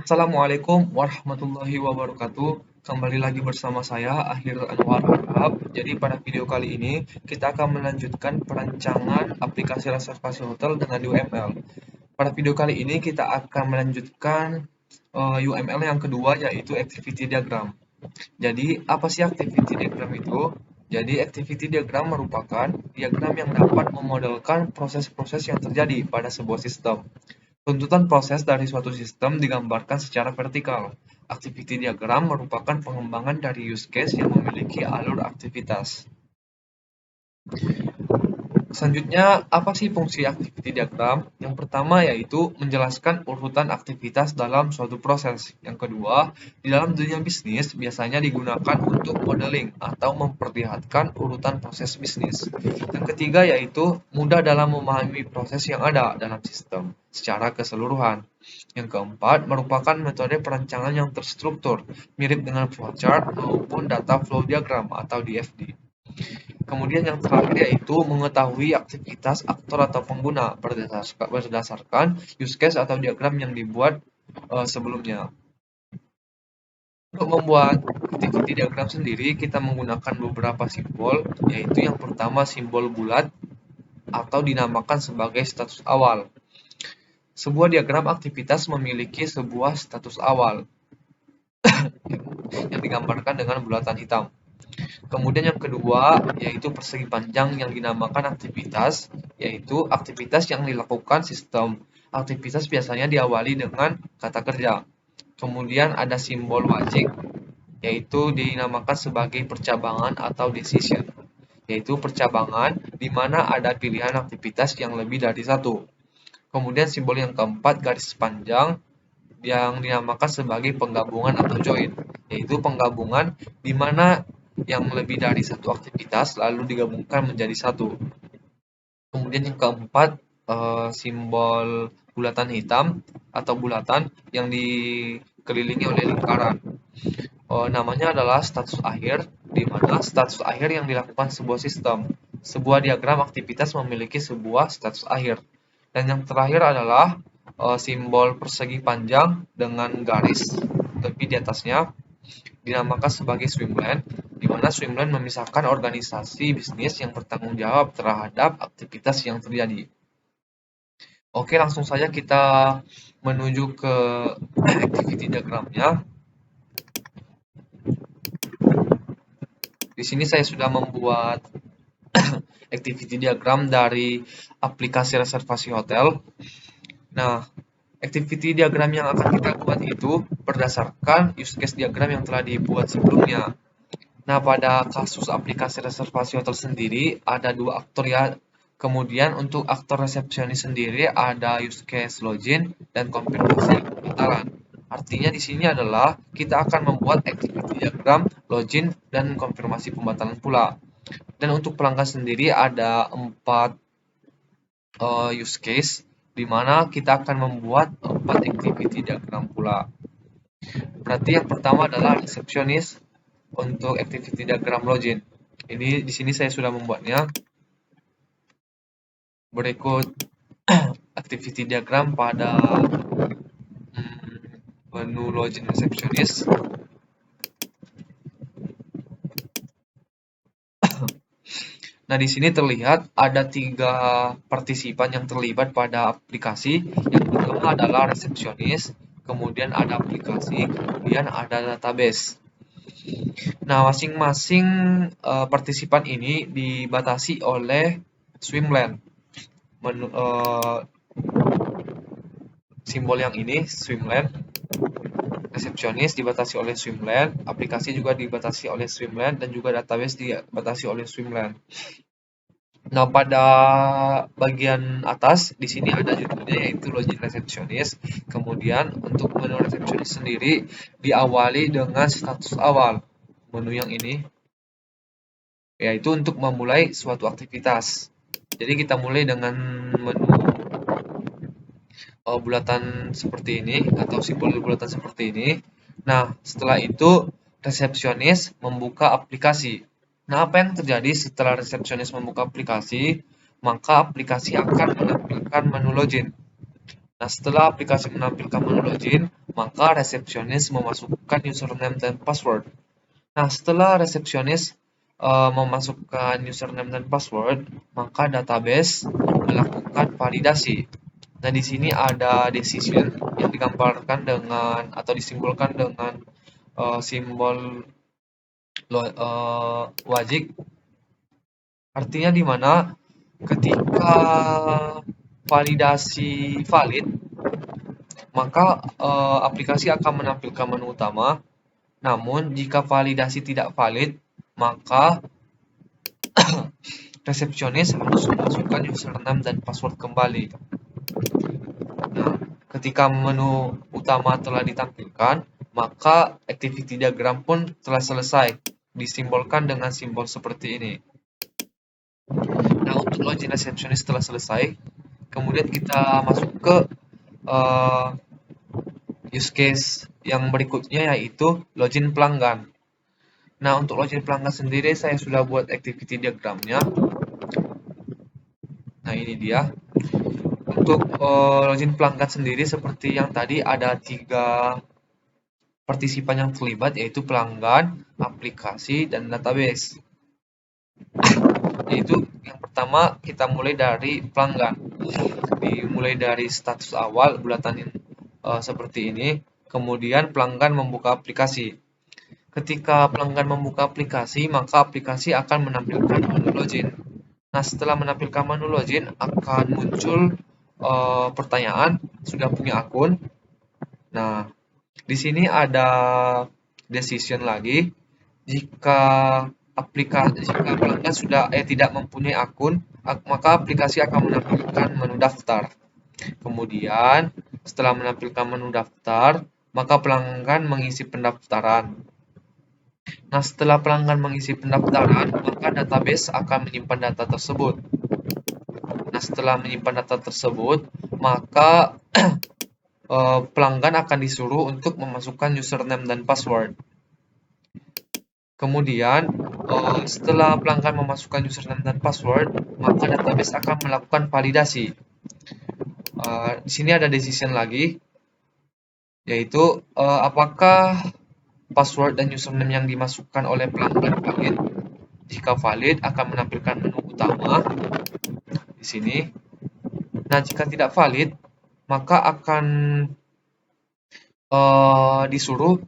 Assalamualaikum warahmatullahi wabarakatuh. Kembali lagi bersama saya Akhir Anwar Harahap. Jadi pada video kali ini kita akan melanjutkan perancangan aplikasi reservasi hotel dengan UML. Pada video kali ini kita akan melanjutkan UML yang kedua, yaitu activity diagram. Jadi apa sih activity diagram itu? Jadi activity diagram merupakan diagram yang dapat memodelkan proses-proses yang terjadi pada sebuah sistem. Tuntutan proses dari suatu sistem digambarkan secara vertikal. Activity diagram merupakan pengembangan dari use case yang memiliki alur aktivitas. Selanjutnya, apa sih fungsi activity diagram? Yang pertama yaitu menjelaskan urutan aktivitas dalam suatu proses. Yang kedua, di dalam dunia bisnis biasanya digunakan untuk modeling atau memperlihatkan urutan proses bisnis. Yang ketiga yaitu mudah dalam memahami proses yang ada dalam sistem secara keseluruhan. Yang keempat, merupakan metode perancangan yang terstruktur, mirip dengan flowchart maupun data flow diagram atau DFD. Kemudian yang terakhir yaitu mengetahui aktivitas aktor atau pengguna berdasarkan use case atau diagram yang dibuat sebelumnya. Untuk membuat activity diagram sendiri, kita menggunakan beberapa simbol, yaitu yang pertama simbol bulat atau dinamakan sebagai status awal. Sebuah diagram aktivitas memiliki sebuah status awal yang digambarkan dengan bulatan hitam. Kemudian yang kedua yaitu persegi panjang yang dinamakan aktivitas, yaitu aktivitas yang dilakukan sistem. Aktivitas biasanya diawali dengan kata kerja. Kemudian ada simbol wajib, yaitu dinamakan sebagai percabangan atau decision, yaitu percabangan di mana ada pilihan aktivitas yang lebih dari satu. Kemudian simbol yang keempat garis panjang yang dinamakan sebagai penggabungan atau join, yaitu penggabungan di mana yang lebih dari satu aktivitas lalu digabungkan menjadi satu. Kemudian yang keempat, simbol bulatan hitam atau bulatan yang dikelilingi oleh lingkaran. Namanya adalah status akhir, di mana status akhir yang dilakukan sebuah sistem. Sebuah diagram aktivitas memiliki sebuah status akhir. Dan yang terakhir adalah simbol persegi panjang dengan garis tepi di atasnya dinamakan sebagai swimlane, di mana swimlane memisahkan organisasi bisnis yang bertanggung jawab terhadap aktivitas yang terjadi. Oke, langsung saja kita menuju ke activity diagramnya. Di sini saya sudah membuat activity diagram dari aplikasi reservasi hotel. Nah, activity diagram yang akan kita buat itu berdasarkan use case diagram yang telah dibuat sebelumnya. Nah, pada kasus aplikasi reservasi hotel sendiri ada dua aktor ya. Kemudian untuk aktor resepsionis sendiri ada use case login dan konfirmasi pembatalan. Artinya di sini adalah kita akan membuat activity diagram login dan konfirmasi pembatalan pula. Dan untuk pelanggan sendiri ada 4 use case di mana kita akan membuat 4 activity diagram pula. Berarti yang pertama adalah resepsionis untuk activity diagram login. Ini di sini saya sudah membuatnya. Berikut activity diagram pada menu login resepsionis. Nah, di sini terlihat ada 3 partisipan yang terlibat pada aplikasi. Yang pertama adalah resepsionis, kemudian ada aplikasi, kemudian ada database. Nah, masing-masing partisipan ini dibatasi oleh swimlane. Simbol yang ini swimlane, resepsionis dibatasi oleh swimlane, aplikasi juga dibatasi oleh swimlane, dan juga database dibatasi oleh swimlane. Nah, pada bagian atas di sini ada judulnya yaitu login resepsionis. Kemudian untuk menu resepsionis sendiri diawali dengan status awal. Menu yang ini yaitu untuk memulai suatu aktivitas. Jadi kita mulai dengan menu bulatan seperti ini atau simbol bulatan seperti ini. Nah, setelah itu resepsionis membuka aplikasi. Nah, apa yang terjadi setelah resepsionis membuka aplikasi? Maka aplikasi akan menampilkan menu login. Nah, setelah aplikasi menampilkan menu login, maka resepsionis memasukkan username dan password. Nah, setelah resepsionis memasukkan username dan password, maka database melakukan validasi. Nah, di sini ada decision yang digambarkan dengan atau disimbolkan dengan simbol wajik. Artinya di mana ketika validasi valid, maka aplikasi akan menampilkan menu utama. Namun, jika validasi tidak valid, maka resepsionis harus memasukkan username dan password kembali. Nah, ketika menu utama telah ditampilkan, maka activity diagram pun telah selesai, disimbolkan dengan simbol seperti ini. Nah, untuk login resepsionis telah selesai, kemudian kita masuk ke use case yang berikutnya, yaitu login pelanggan. Nah, untuk login pelanggan sendiri saya sudah buat activity diagramnya. Nah, ini dia. Untuk login pelanggan sendiri seperti yang tadi ada 3 partisipan yang terlibat, yaitu pelanggan, aplikasi, dan database. Yaitu yang pertama kita mulai dari pelanggan. Dimulai dari status awal bulatan seperti ini. Kemudian pelanggan membuka aplikasi. Ketika pelanggan membuka aplikasi, maka aplikasi akan menampilkan menu login. Nah, setelah menampilkan menu login, akan muncul pertanyaan, sudah punya akun? Nah, di sini ada decision lagi. Jika pelanggan sudah tidak mempunyai akun, maka aplikasi akan menampilkan menu daftar. Kemudian, setelah menampilkan menu daftar, maka pelanggan mengisi pendaftaran. Nah, setelah pelanggan mengisi pendaftaran, maka database akan menyimpan data tersebut. Nah, setelah menyimpan data tersebut, maka pelanggan akan disuruh untuk memasukkan username dan password. Kemudian, setelah pelanggan memasukkan username dan password, maka database akan melakukan validasi. Di sini ada decision lagi, yaitu apakah password dan username yang dimasukkan oleh pelanggan valid. Jika valid, akan menampilkan menu utama di sini. Nah, jika tidak valid, maka akan disuruh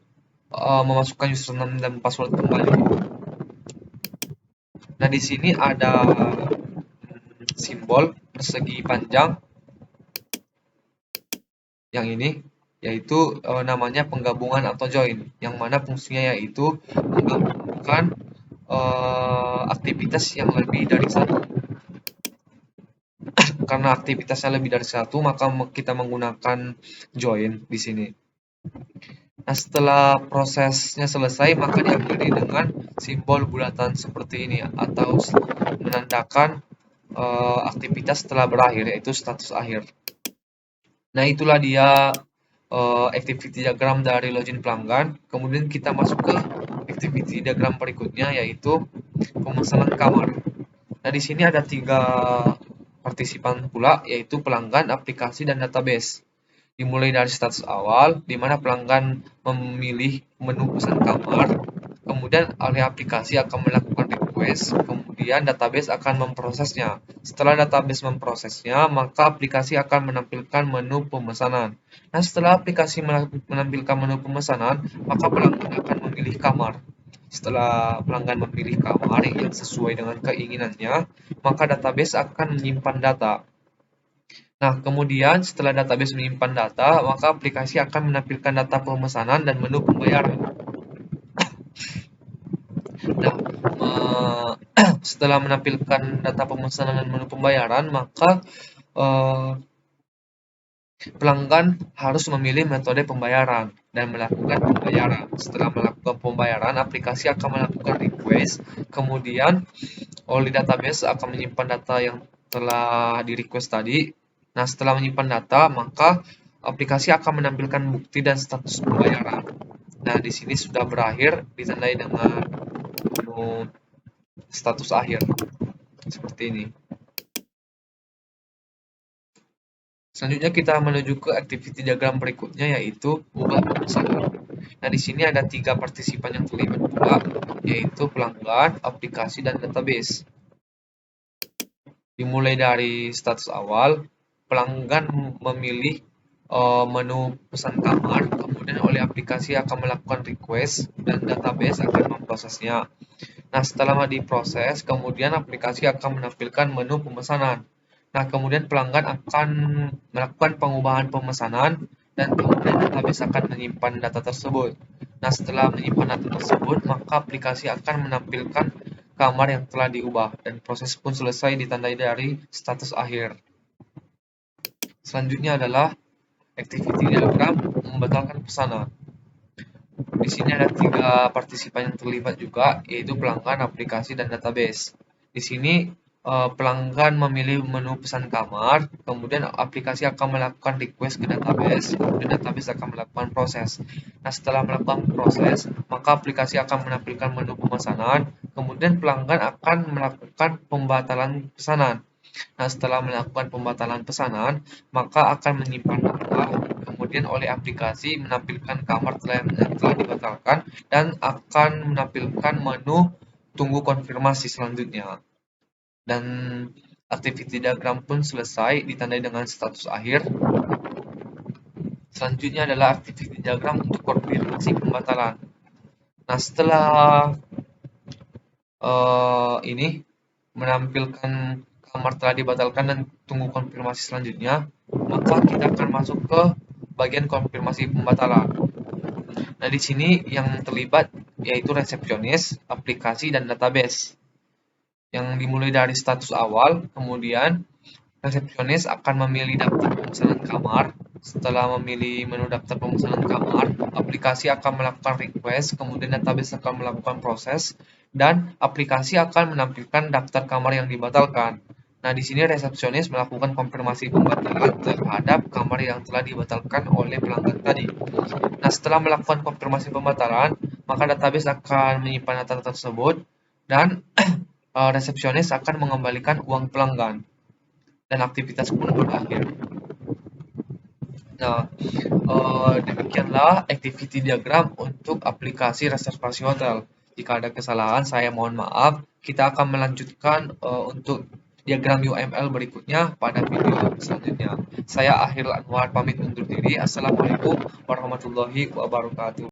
memasukkan username dan password kembali. Nah, di sini ada simbol persegi panjang yang ini, yaitu namanya penggabungan atau join, yang mana fungsinya yaitu menggabungkan aktivitas yang lebih dari satu. Karena aktivitasnya lebih dari satu, maka kita menggunakan join di sini. Nah, setelah prosesnya selesai, maka diakhiri dengan simbol bulatan seperti ini, atau menandakan aktivitas telah berakhir, yaitu status akhir. Nah, itulah dia activity diagram dari login pelanggan. Kemudian kita masuk ke activity diagram berikutnya, yaitu pemesanan kamar. Nah, di sini ada 3 partisipan pula, yaitu pelanggan, aplikasi, dan database. Dimulai dari status awal, di mana pelanggan memilih menu pesan kamar, kemudian oleh aplikasi akan melakukan request, kemudian database akan memprosesnya. Setelah database memprosesnya, maka aplikasi akan menampilkan menu pemesanan. Nah, setelah aplikasi menampilkan menu pemesanan, maka pelanggan akan memilih kamar. Setelah pelanggan memilih kamar yang sesuai dengan keinginannya, maka database akan menyimpan data. Nah, kemudian setelah database menyimpan data, maka aplikasi akan menampilkan data pemesanan dan menu pembayaran. Nah, setelah menampilkan data pemesanan dan menu pembayaran, maka pelanggan harus memilih metode pembayaran dan melakukan pembayaran. Setelah melakukan pembayaran, aplikasi akan melakukan request, kemudian oleh database akan menyimpan data yang telah di-request tadi. Nah, setelah menyimpan data, maka aplikasi akan menampilkan bukti dan status pembayaran. Nah, di sini sudah berakhir, ditandai dengan menu status akhir. Seperti ini. Selanjutnya kita menuju ke activity diagram berikutnya, yaitu ubah pemesanan. Nah, di sini ada 3 partisipan yang terlibat pula, yaitu pelanggan, aplikasi, dan database. Dimulai dari status awal, pelanggan memilih menu pesan kamar, kemudian oleh aplikasi akan melakukan request, dan database akan memprosesnya. Nah, setelah diproses, kemudian aplikasi akan menampilkan menu pemesanan. Nah, kemudian pelanggan akan melakukan pengubahan pemesanan, dan kemudian database akan menyimpan data tersebut. Nah, setelah menyimpan data tersebut, maka aplikasi akan menampilkan kamar yang telah diubah, dan proses pun selesai ditandai dari status akhir. Selanjutnya adalah activity diagram membatalkan pesanan. Di sini ada 3 partisipan yang terlibat juga, yaitu pelanggan, aplikasi, dan database. Di sini pelanggan memilih menu pesan kamar, kemudian aplikasi akan melakukan request ke database, kemudian database akan melakukan proses. Nah, setelah melakukan proses, maka aplikasi akan menampilkan menu pemesanan, kemudian pelanggan akan melakukan pembatalan pesanan. Nah, setelah melakukan pembatalan pesanan, maka akan menyimpan data, kemudian oleh aplikasi menampilkan kamar yang telah dibatalkan, dan akan menampilkan menu tunggu konfirmasi selanjutnya. Dan activity diagram pun selesai ditandai dengan status akhir. Selanjutnya adalah activity diagram untuk konfirmasi pembatalan. Nah, setelah ini menampilkan kamar telah dibatalkan dan tunggu konfirmasi selanjutnya, maka kita akan masuk ke bagian konfirmasi pembatalan. Nah, di sini yang terlibat yaitu resepsionis, aplikasi, dan database. Yang dimulai dari status awal, kemudian resepsionis akan memilih daftar pemesanan kamar. Setelah memilih menu daftar pemesanan kamar, aplikasi akan melakukan request, kemudian database akan melakukan proses, dan aplikasi akan menampilkan daftar kamar yang dibatalkan. Nah, di sini resepsionis melakukan konfirmasi pembatalan terhadap kamar yang telah dibatalkan oleh pelanggan tadi. Nah, setelah melakukan konfirmasi pembatalan, maka database akan menyimpan data tersebut, dan resepsionis akan mengembalikan uang pelanggan, dan aktivitas pun berakhir. Nah, demikianlah activity diagram untuk aplikasi reservasi hotel. Jika ada kesalahan, saya mohon maaf. Kita akan melanjutkan untuk diagram UML berikutnya pada video selanjutnya. Saya Akhil Anwar pamit undur diri. Assalamualaikum warahmatullahi wabarakatuh.